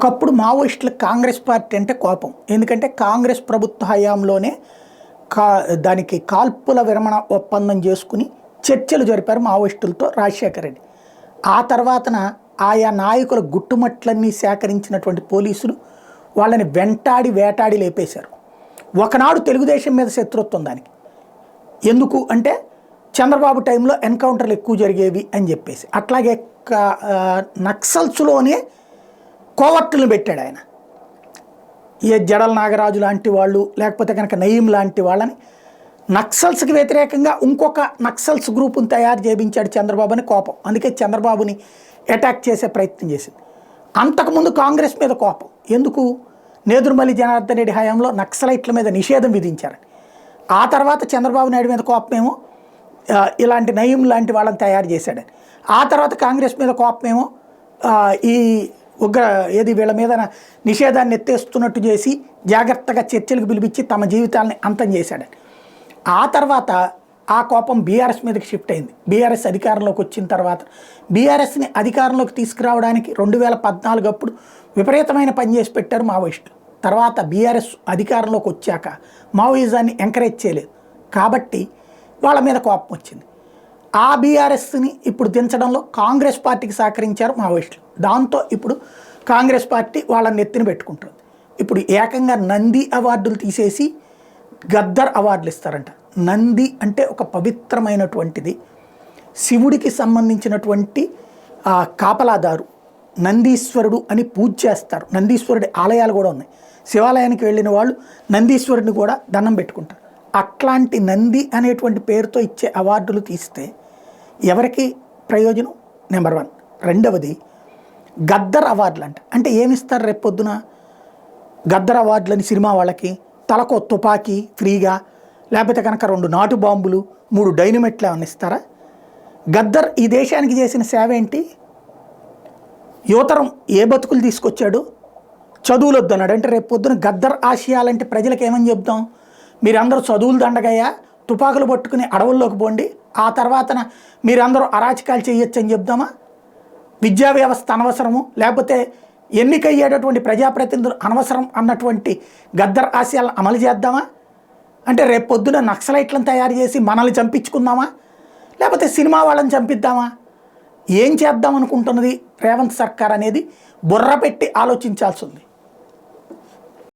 ఒకప్పుడు మావోయిస్టులకు కాంగ్రెస్ పార్టీ అంటే కోపం. ఎందుకంటే కాంగ్రెస్ ప్రభుత్వ హయాంలోనే దానికి కాల్పుల విరమణ ఒప్పందం చేసుకుని చర్చలు జరిపారు మావోయిస్టులతో రాజశేఖర రెడ్డి. ఆ తర్వాతన ఆయా నాయకుల గుట్టుమట్లన్నీ సేకరించినటువంటి పోలీసులు వాళ్ళని వెంటాడి వేటాడి లేపేశారు. ఒకనాడు తెలుగుదేశం మీద శత్రుత్వం దానికి. ఎందుకు అంటే చంద్రబాబు టైంలో ఎన్కౌంటర్లు ఎక్కువ జరిగేవి అని చెప్పేసి. అట్లాగే నక్సల్స్లోనే కోవర్టులను పెట్టాడు ఆయన. ఏ జడల నాగరాజు లాంటి వాళ్ళు, లేకపోతే కనుక నయీం లాంటి వాళ్ళని నక్సల్స్కి వ్యతిరేకంగా ఇంకొక నక్సల్స్ గ్రూపుని తయారు చేయించాడు చంద్రబాబు అని కోపం. అందుకే చంద్రబాబుని అటాక్ చేసే ప్రయత్నం చేసింది. అంతకుముందు కాంగ్రెస్ మీద కోపం. ఎందుకు? నేదురుమల్లి జనార్దన్ రెడ్డి హయాంలో నక్సలైట్ల మీద నిషేధం విధించారని. ఆ తర్వాత చంద్రబాబు నాయుడు మీద కోపమేమో ఇలాంటి నయీం లాంటి వాళ్ళని తయారు చేశాడని. ఆ తర్వాత కాంగ్రెస్ మీద కోపమేమో ఈ వీళ్ళ మీద నిషేధాన్ని ఎత్తేస్తున్నట్టు చేసి జాగ్రత్తగా చర్చలకు పిలిపించి తమ జీవితాలని అంతం చేశాడని. ఆ తర్వాత ఆ కోపం బీఆర్ఎస్ మీదకి షిఫ్ట్ అయింది. బీఆర్ఎస్ అధికారంలోకి వచ్చిన తర్వాత బీఆర్ఎస్ని అధికారంలోకి తీసుకురావడానికి 2014 అప్పుడు విపరీతమైన పని చేసి పెట్టారు మావోయిస్టులు. తర్వాత బీఆర్ఎస్ అధికారంలోకి వచ్చాక మావోయిజాన్ని ఎంకరేజ్ చేయలేదు కాబట్టి వాళ్ళ మీద కోపం వచ్చింది. ఆ బీఆర్ఎస్ని ఇప్పుడు దించడంలో కాంగ్రెస్ పార్టీకి సహకరించారు మావోయిస్టులు. దాంతో ఇప్పుడు కాంగ్రెస్ పార్టీ వాళ్ళని ఎత్తిన పెట్టుకుంటుంది. ఇప్పుడు ఏకంగా నంది అవార్డులు తీసేసి గద్దర్ అవార్డులు ఇస్తారంట. నంది అంటే ఒక పవిత్రమైనటువంటిది, శివుడికి సంబంధించినటువంటి కాపలాదారు, నందీశ్వరుడు అని పూజ చేస్తారు. నందీశ్వరుడి ఆలయాలు కూడా ఉన్నాయి. శివాలయానికి వెళ్ళిన వాళ్ళు నందీశ్వరుడిని కూడా దండం పెట్టుకుంటారు. అట్లాంటి నంది అనేటువంటి పేరుతో ఇచ్చే అవార్డులు తీస్తే ఎవరికి ప్రయోజనం? నెంబర్ 1. రెండవది గద్దర్ అవార్డులు అంటే ఏమిస్తారు రేపు పొద్దున? గద్దర్ అవార్డులని సినిమా వాళ్ళకి తలకో తుపాకీ ఫ్రీగా, లేకపోతే కనుక 2 నాటు బాంబులు, 3 డైనమెట్లు ఏమన్నా ఇస్తారా? గద్దర్ ఈ దేశానికి చేసిన సేవ ఏంటి? యువతరం ఏ బతుకులు తీసుకొచ్చాడు? చదువులు వద్దన్నాడు. అంటే రేపు పొద్దున గద్దర్ ఆశయాలంటే ప్రజలకు ఏమని చెప్తాం? మీరందరూ చదువులు దండగయ్యా, తుపాకులు పట్టుకుని అడవుల్లోకి పోండి, ఆ తర్వాతన మీరందరూ అరాచకాలు చేయొచ్చు అని చెప్దామా? విద్యా వ్యవస్థ అనవసరము, లేకపోతే ఎన్నికయ్యేటటువంటి ప్రజాప్రతినిధులు అనవసరం అన్నటువంటి గద్దర్ ఆశయాలను అమలు చేద్దామా? అంటే రేపు పొద్దున నక్సలైట్లను తయారు చేసి మనల్ని చంపించుకుందామా? లేకపోతే సినిమా వాళ్ళని చంపిద్దామా? ఏం చేద్దాం అనుకుంటున్నది రేవంత్ సర్కార్ అనేది బుర్ర పెట్టి ఆలోచించాల్సి ఉంది.